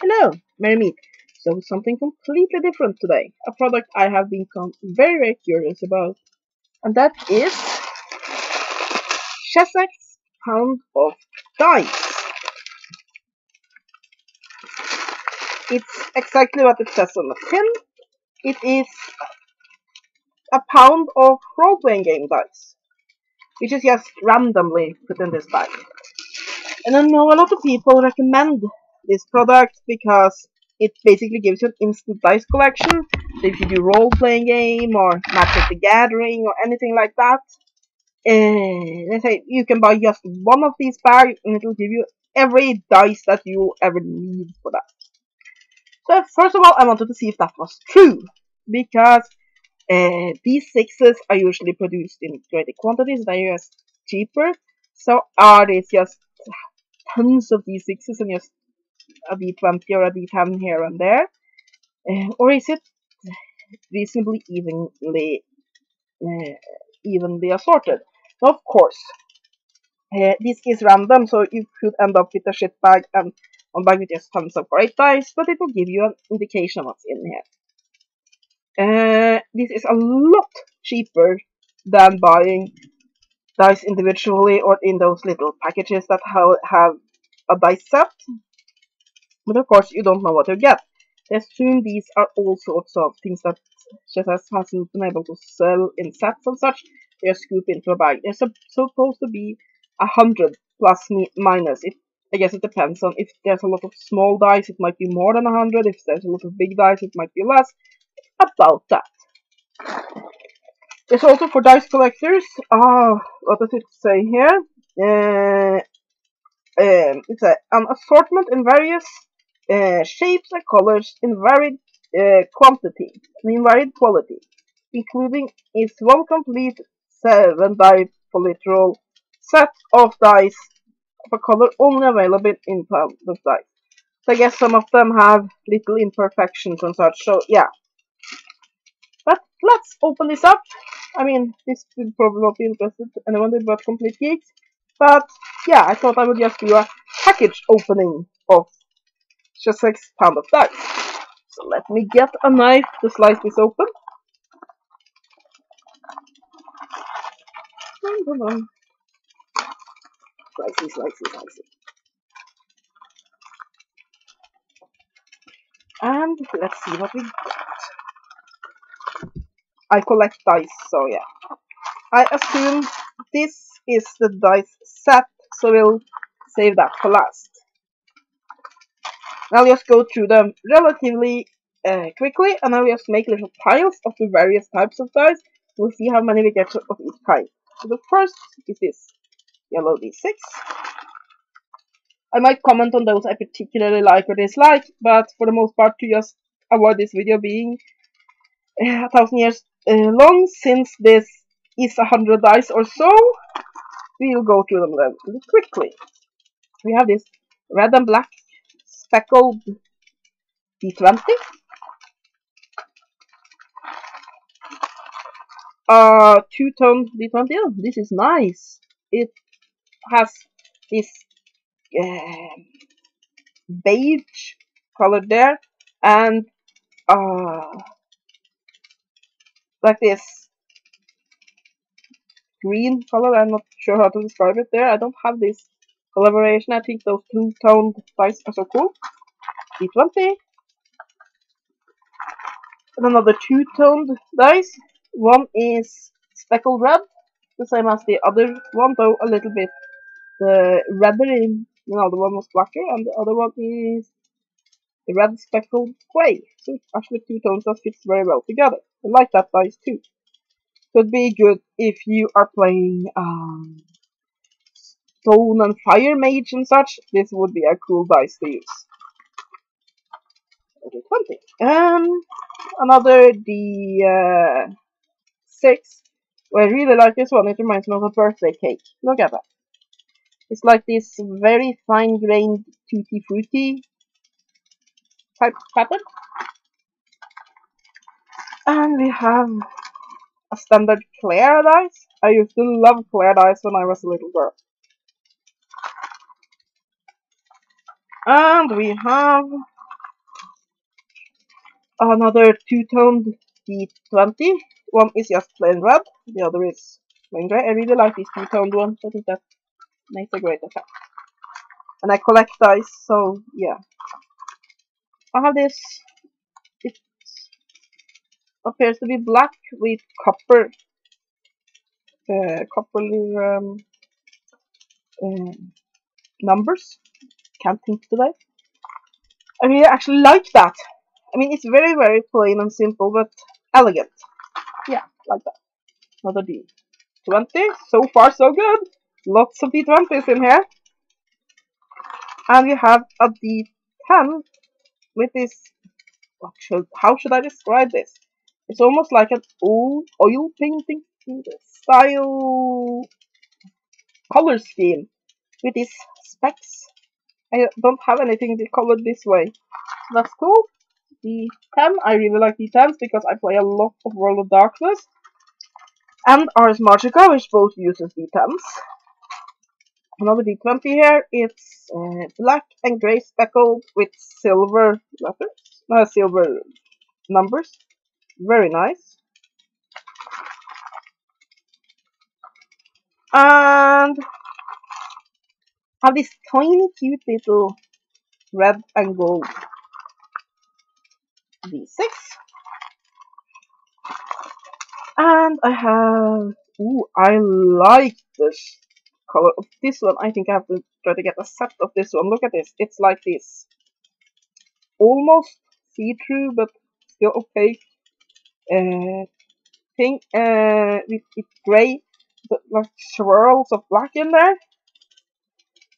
Hello, Mary Meat. So something completely different today. A product I have become very, very curious about. And that is Chessex pound of dice. It's exactly what it says on the tin. It is a pound of role-playing game dice, which is just randomly put in this bag. And I know a lot of people recommend this product because it basically gives you an instant dice collection. So if you do role-playing game or Magic the Gathering or anything like that, let's say you can buy just one of these bags and it will give you every dice that you ever need for that. So first of all, I wanted to see if that was true because these sixes are usually produced in greater quantities. They're just cheaper. So are these just tons of d6s and just a d20 or a d10 here and there? Or is it reasonably evenly assorted? Now, of course, this is random, so you could end up with a shit bag and one bag with just tons of great dice, but it will give you an indication of what's in here. This is a lot cheaper than buying dice individually or in those little packages that have a dice set. But of course, you don't know what you get. I assume these are all sorts of things that Chessex hasn't been able to sell in sets and such. They scoop into a bag. They're supposed to be 100 plus minus. I guess it depends on if there's a lot of small dice, it might be more than 100. If there's a lot of big dice, it might be less. About that. There's also for dice collectors. What does it say here? It's an assortment in various shapes and colors in varied quantity and in varied quality, including its one complete 7-die polytral set of dice of a color only available in pound of dice. So I guess some of them have little imperfections and such. So yeah. But let's open this up. I mean, this will probably not be interested to anyone but complete geeks. But yeah, I thought I would just do a package opening of Chessex pound of dice. So let me get a knife to slice this open. Slicey. And let's see what we got. I collect dice, so yeah. I assume this is the dice set, so we'll save that for last. I'll just go through them relatively quickly, and I'll just make little piles of the various types of dice. We'll see how many we get of each kind. So the first is this yellow d6. I might comment on those I particularly like or dislike, but for the most part, to just avoid this video being 1,000 years long, since this is 100 dice or so, we'll go through them relatively quickly. We have this red and black speckled d20. Two-tone d20. Oh, this is nice. It has this beige color there, and like this green color. I'm not sure how to describe it there. I don't have this collaboration. I think those two-toned dice are so cool. D20. And another two-toned dice. One is speckled red, the same as the other one, though a little bit redder. The other one was blacker, and the other one is the red speckled gray. So actually two tones that fits very well together. I like that dice too. Could be good if you are playing Stone and Fire Mage and such. This would be a cool dice to use. Okay, 20. Another D6. I really like this one. It reminds me of a birthday cake. Look at that. It's like this very fine-grained tutti frutti type pattern. And we have a standard Claire dice. I used to love Claire dice when I was a little girl. And we have Another two-toned D20. One is just plain red, the other is plain grey. I really like these two-toned ones. I think that makes a great effect. And I collect dice, so yeah. I have this. It appears to be black with copper, uh, numbers. Can't think today. I really actually like that. I mean, it's very, very plain and simple, but elegant. Yeah, like that. Another D20. So far, so good. Lots of D20s in here. And we have a D10 with this. How should I describe this? It's almost like an old oil painting style color scheme with these specks. I don't have anything colored this way. That's cool. D10. I really like D10s because I play a lot of World of Darkness and Ars Magica, which both uses D10s. Another D20 here. It's black and grey speckled with silver letters, silver numbers. Very nice. And have this tiny, cute little red and gold D6. And I have. Ooh, I like this color of this one. I think I have to try to get a set of this one. Look at this. It's like this. Almost see-through, but still opaque. Pink with grey, but like swirls of black in there.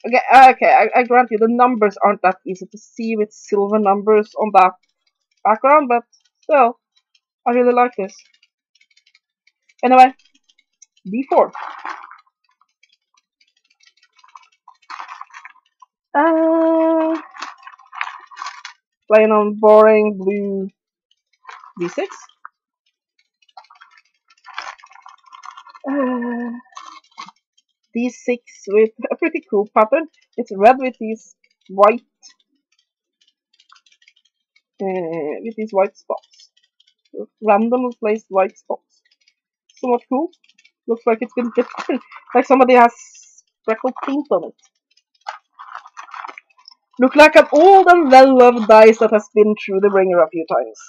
Okay, I grant you the numbers aren't that easy to see with silver numbers on that background, but still, I really like this. Anyway, D4. Playing on boring blue D6. D6 with a pretty cool pattern. It's red with these white spots. Randomly placed white spots. Somewhat cool. Looks like it's been dipped. Like somebody has speckled paint on it. Look like an old and well-loved dice that has been through the ringer a few times.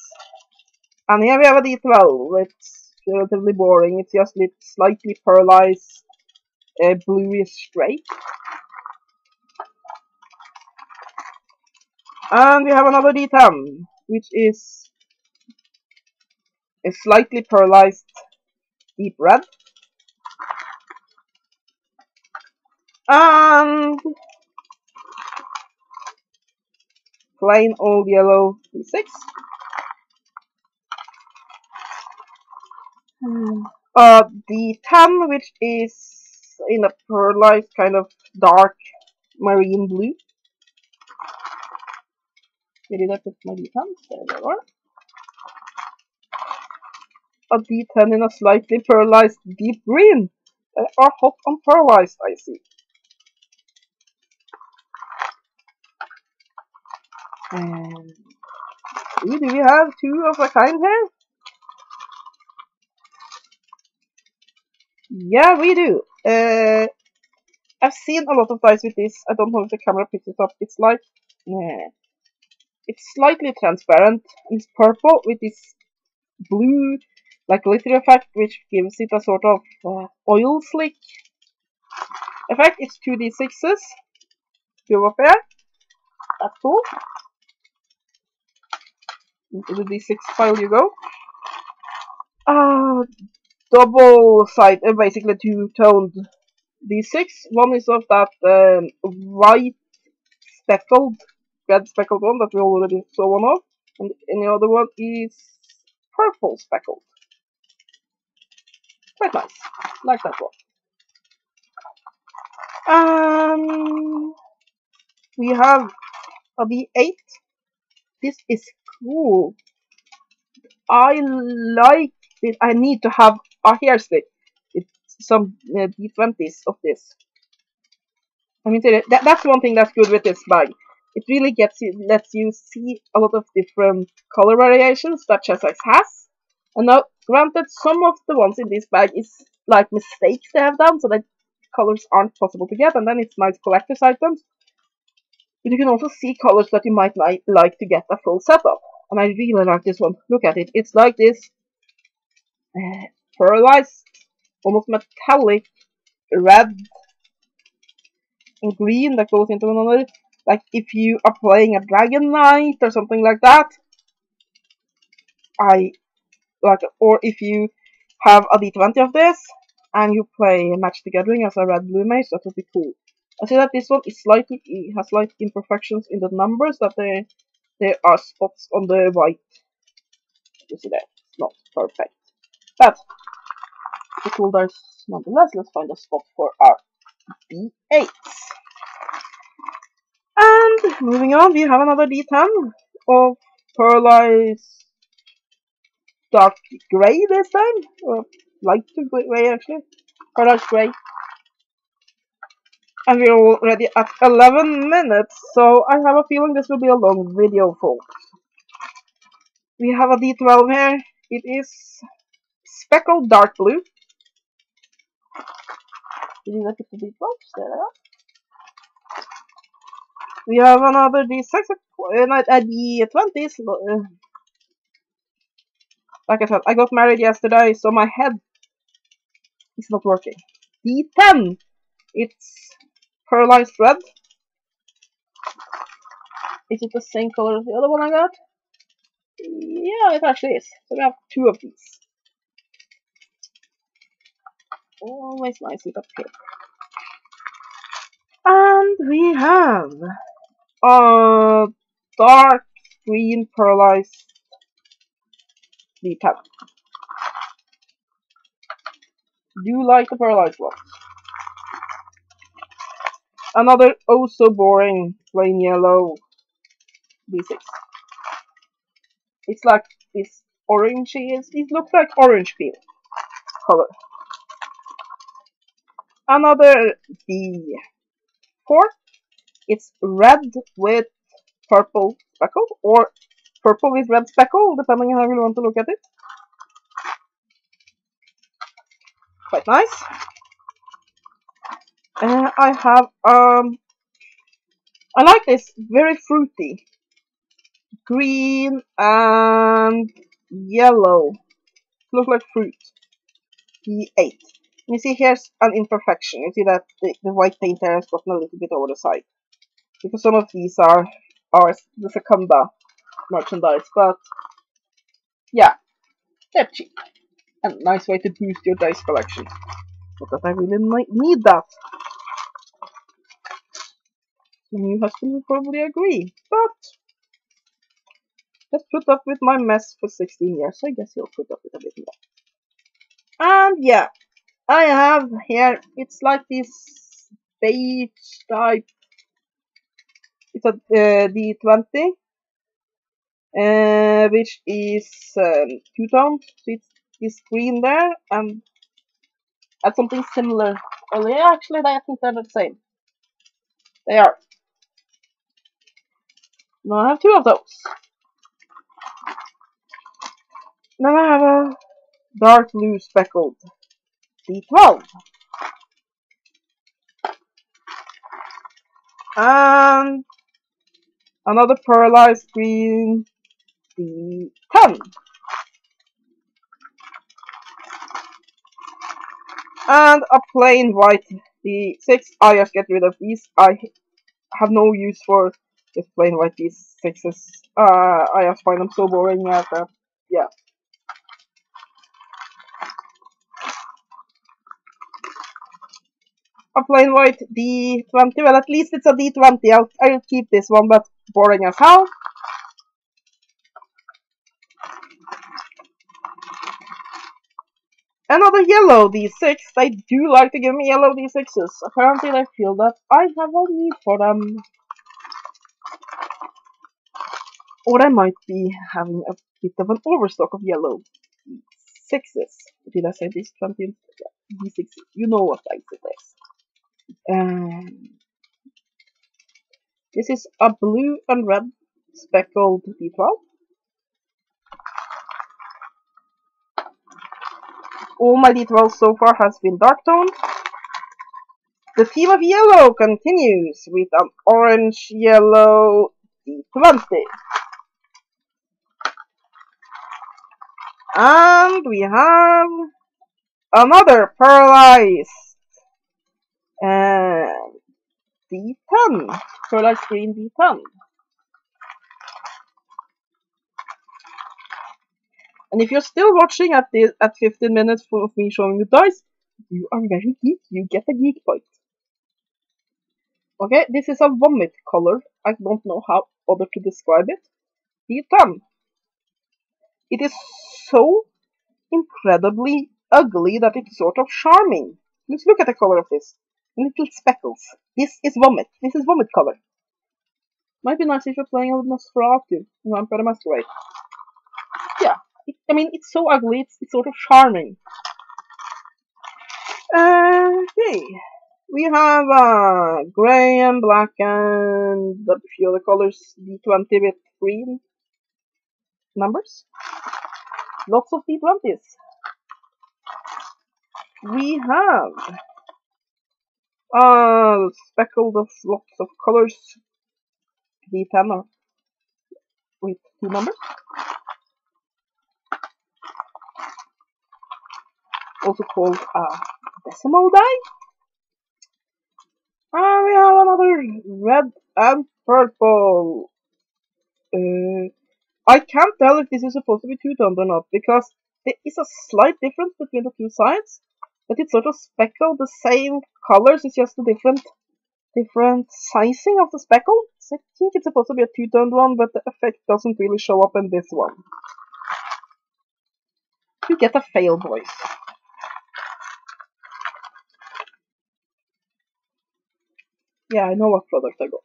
And here we have a D12. It's relatively boring. It's just slightly pearlized bluish gray. And we have another D10, which is a slightly pearlized deep red. And plain old yellow D6. D10, which is in a pearlized kind of dark marine blue. Where did I put my D10s? There they are. A D10 in a slightly pearlized deep green. They are hot and pearlized, I see. And do we have two of a kind here? Yeah, we do. I've seen a lot of dice with this. I don't know if the camera picks it up. It's like, it's slightly transparent. It's purple with this blue, like glitter effect, which gives it a sort of oil slick effect. It's 2d6s. Two up there. That's cool. Into the d6 file you go. Double side, basically two-toned d6. One is of that white speckled, red speckled one that we already saw one of, and the other one is purple speckled. Quite nice, like that one. We have a d8. This is cool. I like it. I need to have a hair stick. It's some d20s of this. I mean, that's one thing that's good with this bag. It really lets you see a lot of different color variations that Chessex has. And now, granted, some of the ones in this bag is like mistakes they have done, so that colors aren't possible to get, and then it's nice collector's items. But you can also see colors that you might like to get a full set of. And I really like this one. Look at it. It's like this pearlized, almost metallic red and green that goes into another. Like if you are playing a Dragon Knight or something like that, or if you have a D20 of this and you play Match the Gathering as a red blue mage, that would be cool. I see that this one is has slight imperfections in the numbers, that there are spots on the white. You see that it's not perfect, but the cool dice nonetheless. Let's find a spot for our D8. And moving on, we have another D10 of pearlized dark grey this time, or light grey actually, pearlized grey. And we're already at 11 minutes, so I have a feeling this will be a long video, folks. We have a D12 here. It is speckled dark blue. Did you look at the D12s? There they are. We have another D6, a D20. Like I said, I got married yesterday, so my head is not working. D10. It's pearlized red. Is it the same color as the other one I got? Yeah, it actually is. So we have two of these. Always nice with a paper. And we have a dark green pearlized D10. Do you like the pearlized one? Another oh so boring plain yellow D6. It's like this orangey. It looks like orange peel color. Another D4. It's red with purple speckle, or purple with red speckle, depending on how you want to look at it. Quite nice. I have I like this, very fruity, green and yellow. Look like fruit. D8. You see here's an imperfection. You see that the white paint there has gotten a little bit over the side, because some of these are the Secunda merchandise, but yeah, they're cheap and nice way to boost your dice collection. Not that I really need that. The new husband will probably agree, but let's put up with my mess for 16 years. So I guess he'll put up with a bit more. And yeah, I have here, it's like this beige type. It's a D20, which is two-toned. So it's this green there, and add something similar. Well, yeah, actually, I think they're the same. They are. Now I have two of those. Then I have a dark blue speckled D12. And another pearlized green D10. And a plain white D6. I just get rid of these. I have no use for just plain white D6s. I just find them so boring that, yeah. A plain white D20. Well, at least it's a D20. I'll keep this one, but boring as hell. Another yellow D6. They do like to give me yellow D6s. Apparently they feel that I have a need for them. Or I might be having a bit of an overstock of yellow D6s. Did I say this 20? D6s. You know what size it is. This is a blue and red speckled D12. All my D12 so far has been dark toned. The theme of yellow continues with an orange-yellow D20. And we have another pearlized D10. Pearlized green D10. And if you're still watching at 15 minutes of me showing you dice, you are very geek. You get a geek point. Okay, this is a vomit color. I don't know how other to describe it. D10. It is so incredibly ugly that it's sort of charming. Let's look at the color of this. Little speckles. This is vomit. This is vomit color. Might be nice if you're playing with Nosferatu. Vampire the Masquerade. Yeah. I mean, it's so ugly, it's sort of charming. Okay. We have grey and black and a few other colors. D20 with green numbers. Lots of D20s. We have speckled of lots of colors. D10 with 2 numbers. Also called a decimal die. And we have another red and purple. I can't tell if this is supposed to be two-toned or not, because there is a slight difference between the two sides, but it's sort of speckled the same colors, it's just a different sizing of the speckle. So I think it's supposed to be a two-toned one, but the effect doesn't really show up in this one. You get a fail, boys. Yeah, I know what product I got.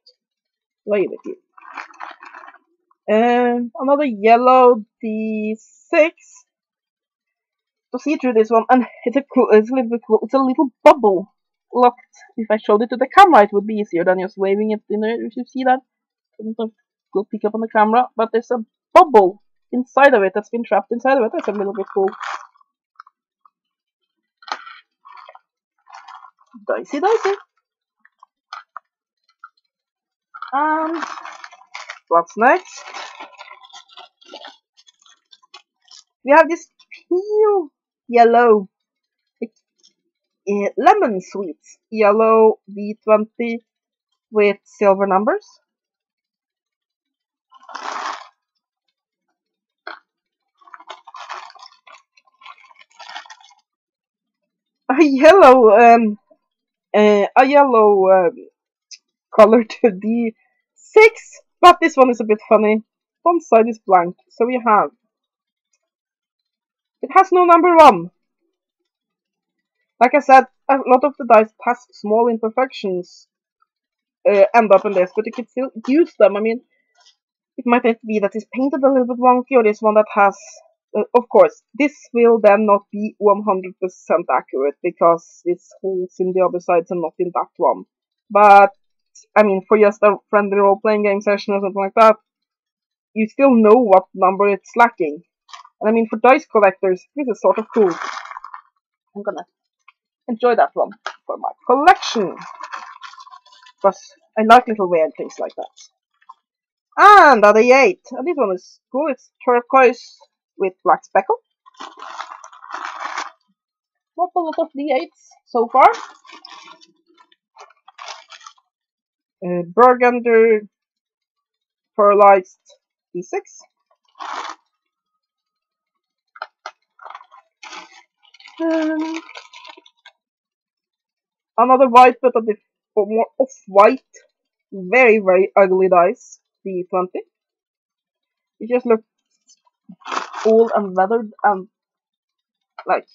Lay with you. Another yellow D6. To see through this one, and it's a little bit cool. It's a little bubble locked. If I showed it to the camera, it would be easier than just waving it in there. If you see that, go pick up on the camera. But there's a bubble inside of it that's been trapped inside of it. That's a little bit cool. Dicey, dicey. And what's next? We have this pale yellow, lemon sweet yellow D20 with silver numbers. A yellow colored D6, but this one is a bit funny. One side is blank, so we have. It has no number 1. Like I said, a lot of the dice has small imperfections end up in this, but you can still use them. I mean, it might be that it's painted a little bit wonky, or this one that has. Of course, this will then not be 100% accurate because it's holes in the other sides and not in that one. But I mean, for just a friendly role-playing game session or something like that, you still know what number it's lacking. And I mean, for dice collectors, this is sort of cool. I'm gonna enjoy that one for my collection. Because I like little weird things like that. And a D8. And this one is cool. It's turquoise with black speckle. Not a lot of D8s so far. Burgundy pearlized D6. Another white, but a bit more off-white. Very, very ugly dice. D20. It just looks old and weathered and like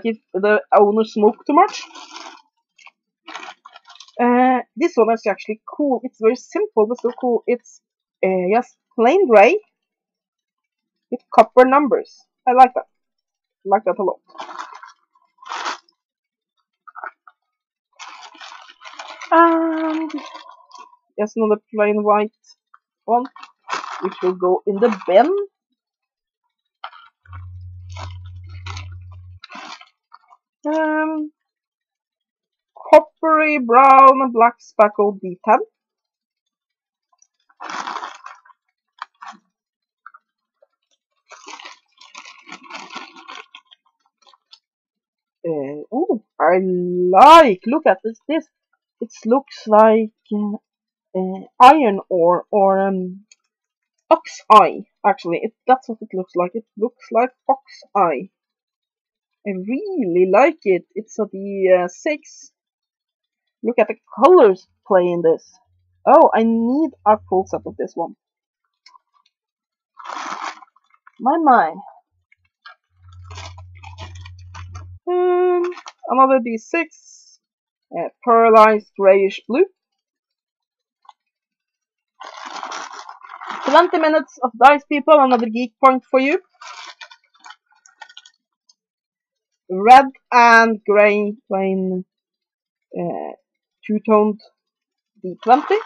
if the owner smoked too much. This one is actually cool. It's very simple but still cool. It's just plain gray with copper numbers. I like that. I like that a lot. And Just another plain white one, which will go in the bin. Coppery brown and black speckled D10. Oh, I like. Look at this. It looks like iron ore or ox eye. Actually, that's what it looks like. It looks like ox eye. I really like it. It's a D6. Look at the colors play in this. Oh, I need a full set of this one. My. Another D6. Pearlized grayish blue. 20 minutes of dice, people. Another geek point for you. Red and grey plain two-toned D20.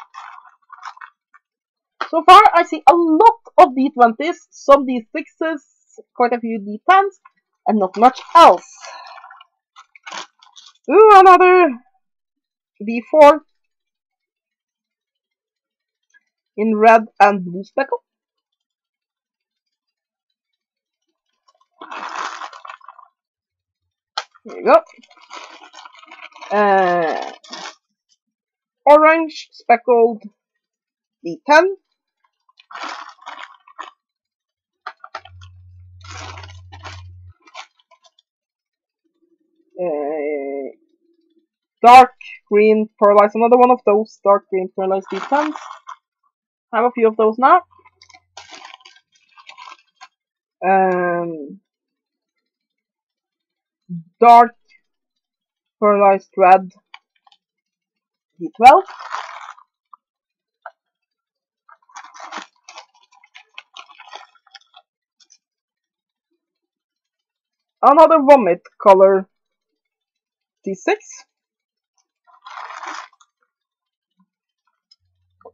So far, I see a lot of D20s, some D6s, quite a few D10s, and not much else. Ooh, another D4 in red and blue speckle. Here you go. Orange speckled D10. Dark green pearlized, another one of those dark green pearlized D10s. I have a few of those now. Dark pearlized red D12. Another vomit color D6.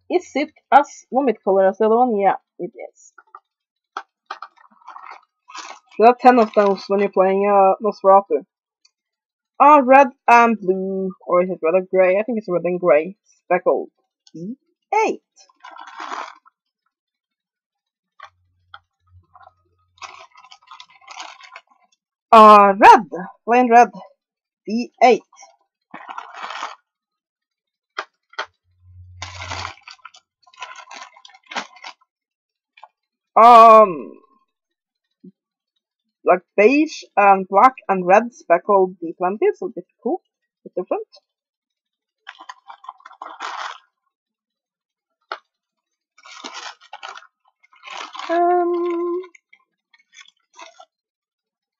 Is it as vomit color as the other one? Yeah, it is. There are 10 of those when you're playing Nosferatu. Red and blue, or is it red or grey? I think it's red and grey. Speckled D8. Red, plain red, D8. Like beige and black and red speckled D20, so a bit cool, a bit different.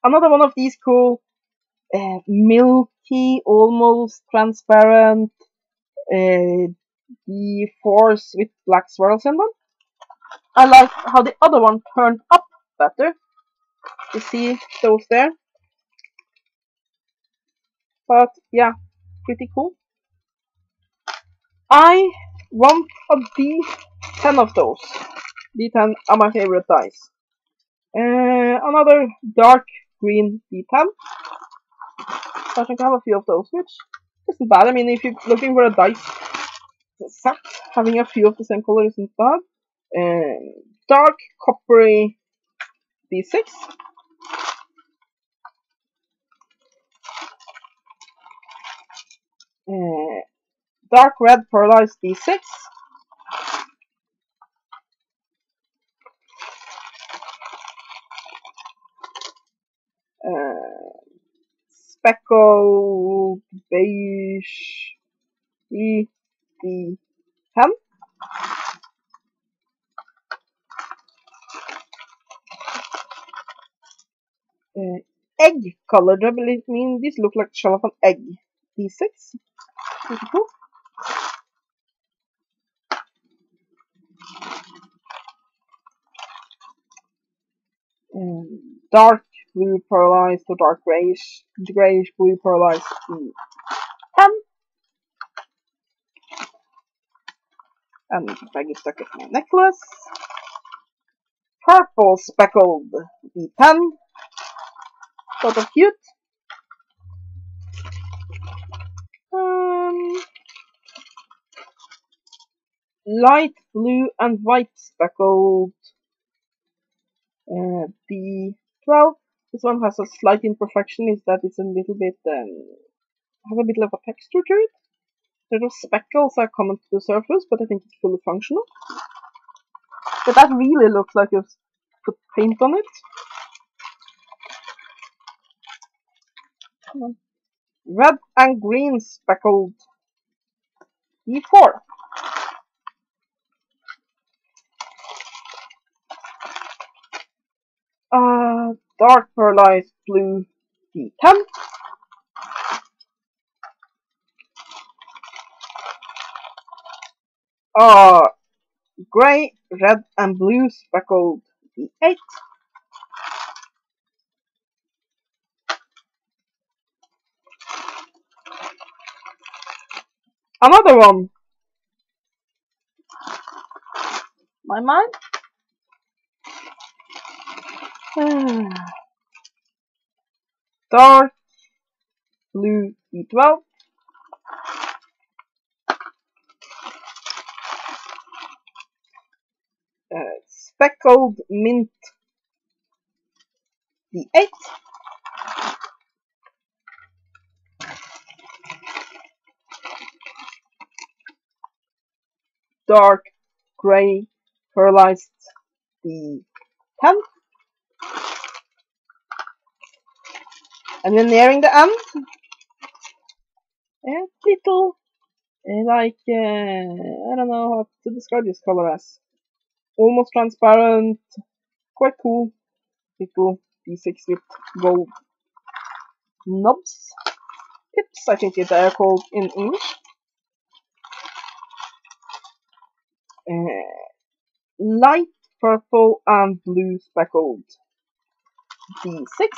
Another one of these cool, milky, almost transparent D4s with black swirls in them. I like how the other one turned up better. You see those there. But yeah, pretty cool. I want a D10 of those. D10 are my favorite dice. Another dark green D10. So I think I have a few of those, which isn't bad. I mean, if you're looking for a dice set, having a few of the same color isn't bad. Dark coppery D6. Dark red pearlized D6. Speckled beige D10. Egg colored. I believe these look like shell of an egg. D6. Pretty cool. Dark blue pearlized or dark grayish blue pearlized D10. And the tag is stuck at my necklace. Purple speckled D10. Sort of cute. Light blue and white speckled D12. This one has a slight imperfection, is that it's a little bit has a bit of a texture to it. The speckles are common to the surface, but I think it's fully functional. But that really looks like you've put paint on it. Red and green speckled D4. Dark pearlized blue D10. Grey, red and blue speckled D8. Another one. My mind. Dark blue D12. Speckled mint D8. Dark grey pearlized D10. And we're nearing the end. A little, like, I don't know how to describe this color as. Almost transparent, quite cool. Little D6 with gold knobs. Tips, I think they are called in English. Light purple and blue speckled D6.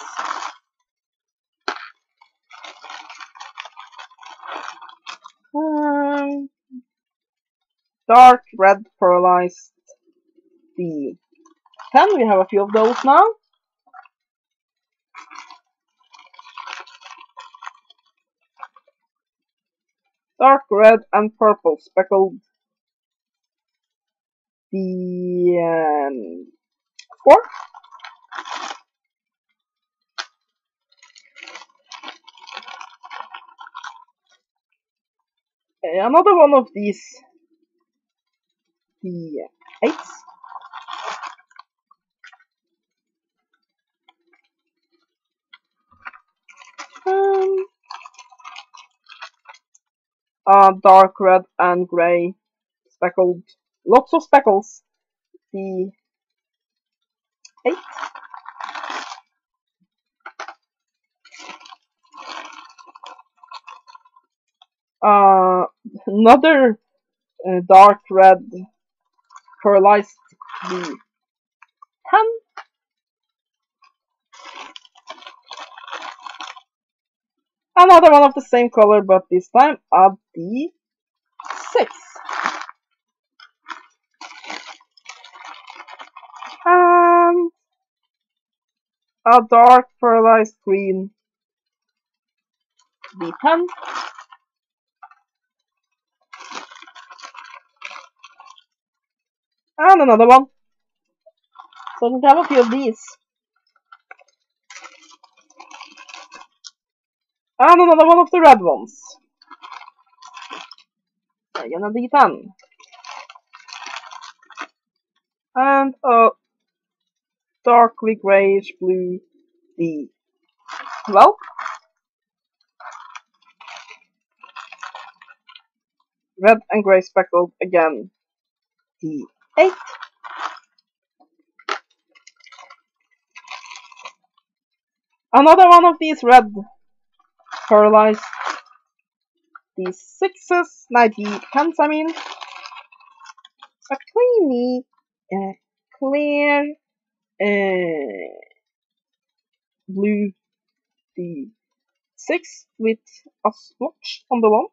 Dark red pearlized D10. We have a few of those now. Dark red and purple speckled D4. Another one of these D8s. Dark red and grey speckled, lots of speckles, D8. Another dark red pearlized D10. Another one of the same color, but this time a D6. And a dark pearlized green D10. And another one. So we have a few of these. And another one of the red ones. Again a D10. And a darkly greyish blue D12. Red and grey speckled again D8. Another one of these red pearlized D6s, D10s I mean. A creamy, clear blue D6 with a swatch on the wall.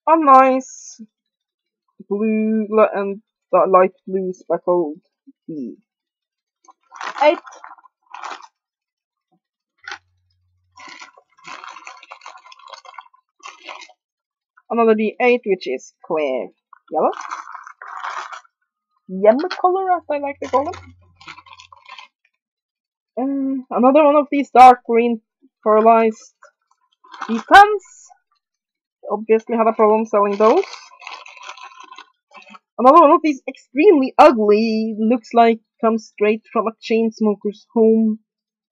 a nice blue and light blue speckled D8. Another D8, which is clear yellow. Yellow color, as I like to call it. Another one of these dark green pearlized D10s. Obviously had a problem selling those. Another one of these extremely ugly, looks like comes straight from a chain smoker's home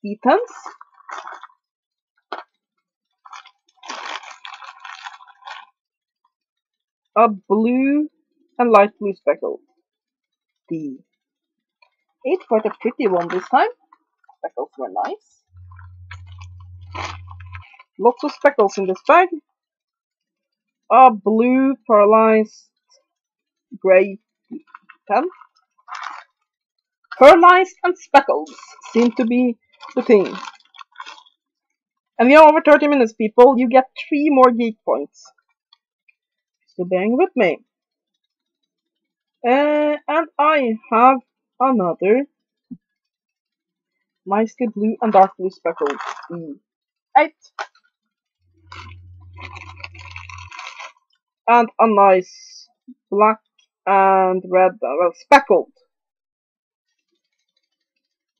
D10s. A blue and light blue speckled D8, quite a pretty one this time. Speckles were nice. Lots of speckles in this bag. A blue pearlized grey pen. Pearlized and speckles seem to be the thing. And we are over 30 minutes, people. You get 3 more geek points. So bearing with me. And I have another nicely blue and dark blue speckled D8. And a nice black and red, speckled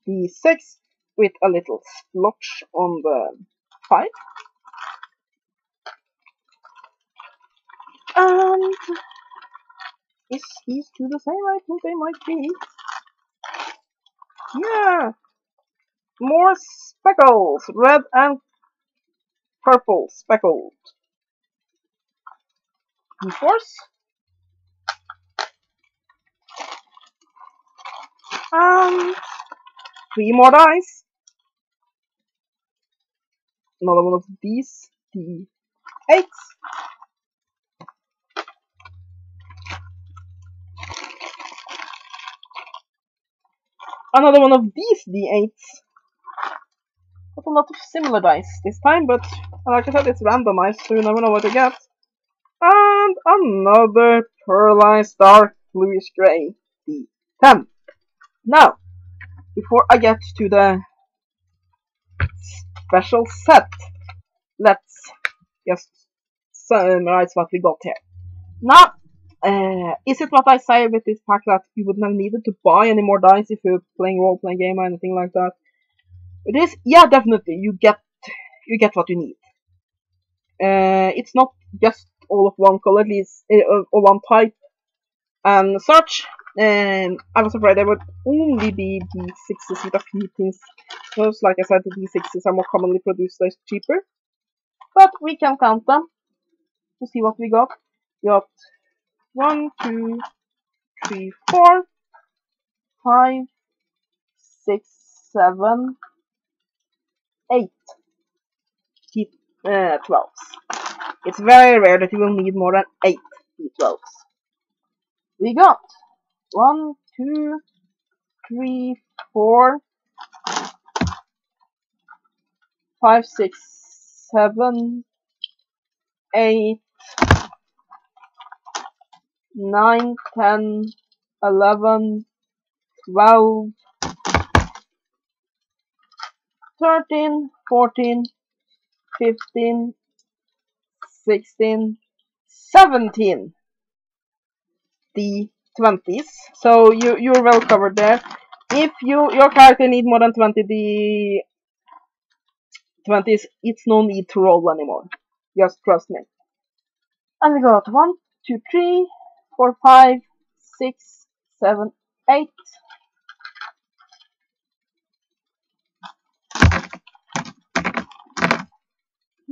D6 with a little splotch on the 5. And is these two the same? I think they might be. Yeah! More speckles! Red and purple speckled. D4s. And 3 more dice. Another one of these D8s. Another one of these D8s. Got a lot of similar dice this time, but like I said, it's randomized, so you never know what you get. And another pearlized dark bluish grey D10. Now, before I get to the special set, let's just summarize what we got here. Now, is it what I say with this pack that you wouldn't have needed to buy any more dice if you're playing role-playing game or anything like that? It is, yeah, definitely. You get what you need. It's not just all of one color, at least, or one type and such. I was afraid there would only be D6s with a few things. Because, like I said, the D6s are more commonly produced, they're cheaper. But we can count them to see what we got. We got 1, 2, 3, 4, 5, 6, 7, 8 D12s. It's very rare that you will need more than 8 D12s. We got 1, 2, 3, 4, 5, 6, 7, 8, 9, 10, 11, 12, 13, 14, 15, 16, 17 D20s. So you're well covered there. If your character need more than 20 D20s, it's no need to roll anymore. Just trust me. And we got 1, 2, 3, 4, 5, 6, 7, 8.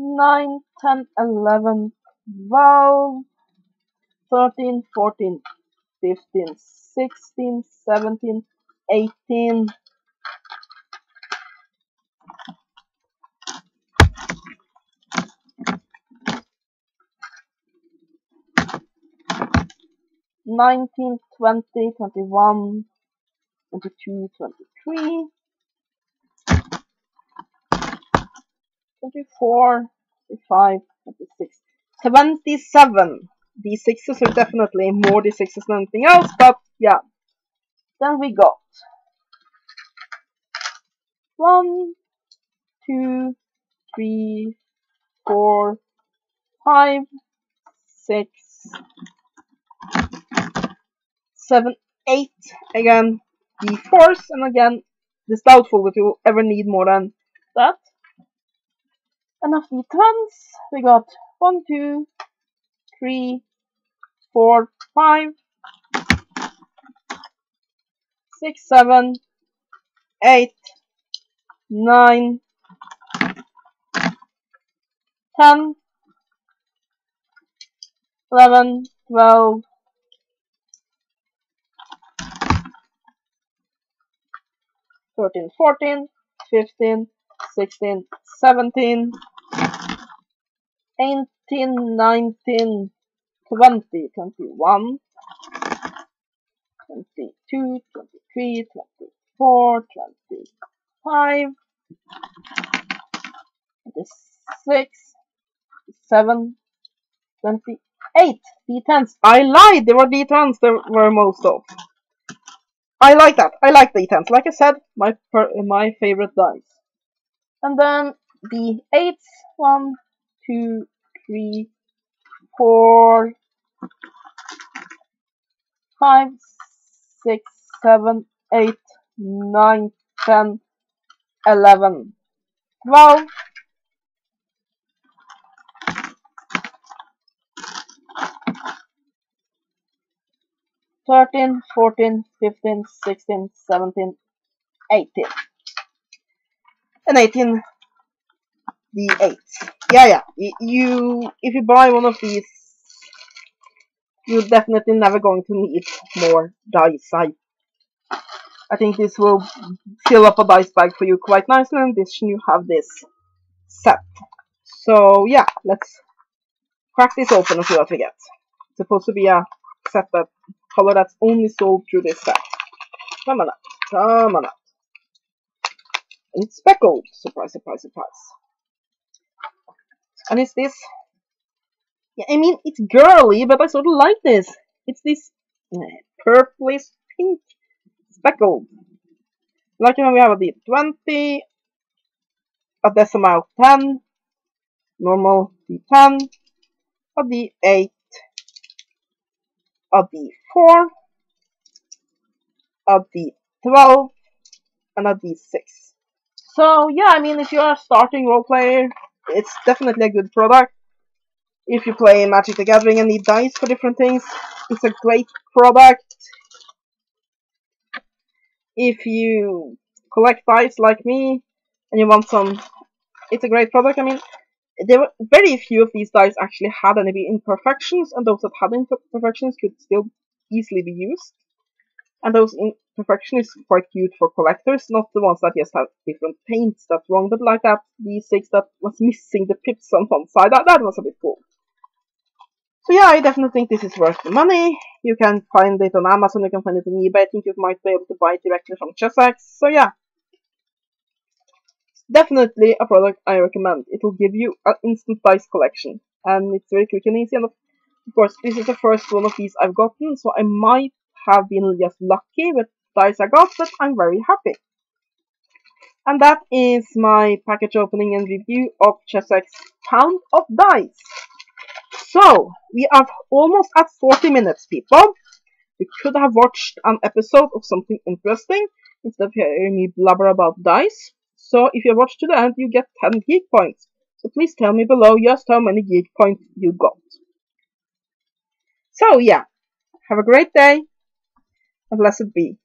9, 10, 11, 12, 13, 14, 15, 16, 17, 18, 19, 20, 21, 22, 23, 24, 25, 26, 27. D6s are definitely more D6s than anything else, but yeah. Then we got 1, 2, 3, 4, 5, 6, 7, 8. Again, D4s, and again, it's doubtful if you'll ever need more than that. And of D10s, we got 1, 2, 3, 4, 5, 6, 7, 8, 9, 10, 11, 12, 13, 14, 15, 16, 17, 18, 19, 20, 21, 22, 23, 24, 25, 26, 27, 28. D10s. I lied! There were D10s there were most of. I like that. I like D10s. Like I said, my favorite dice. And then D8s. 1, 2, 3, 4, 5, 6, 7, 8, 9, 10, 11, 12, 13, 14, 15, 16, 17, 18. And 18 D8. Yeah. If you buy one of these, you're definitely never going to need more dice. I think this will fill up a dice bag for you quite nicely. In addition, you have this set. So yeah, let's crack this open and see what we get. It's supposed to be a set that color that's only sold through this set. Come on up. And it's speckled. Surprise, surprise, surprise. And it's this. Yeah, I mean, it's girly, but I sort of like this. It's this purplish pink speckled. Like when we have a D20, a decimal 10, normal D10, a D8, a D4, a D12, and a D6. So yeah, I mean, if you're a starting role player, it's definitely a good product. If you play Magic the Gathering and need dice for different things, it's a great product. If you collect dice like me and you want some, it's a great product. I mean, there were very few of these dice actually had any imperfections, and those that had imperfections could still easily be used. And those imperfections is quite cute for collectors, not the ones that just have different paints that's wrong, but like that D6 that was missing the pips on one side. That was a bit cool. So yeah, I definitely think this is worth the money. You can find it on Amazon, you can find it on eBay. I think you might be able to buy it directly from Chessex. So yeah, definitely a product I recommend. It will give you an instant dice collection, and it's very quick and easy. And of course, this is the first one of these I've gotten, so I might have been just lucky with dice I got, but I'm very happy. And that is my package opening and review of Chessex Pound of Dice. So, we are almost at 40 minutes, people. You could have watched an episode of something interesting instead of hearing me blabber about dice. So, if you watch to the end, you get 10 geek points. So, please tell me below just how many geek points you got. So, yeah. Have a great day, and blessed be.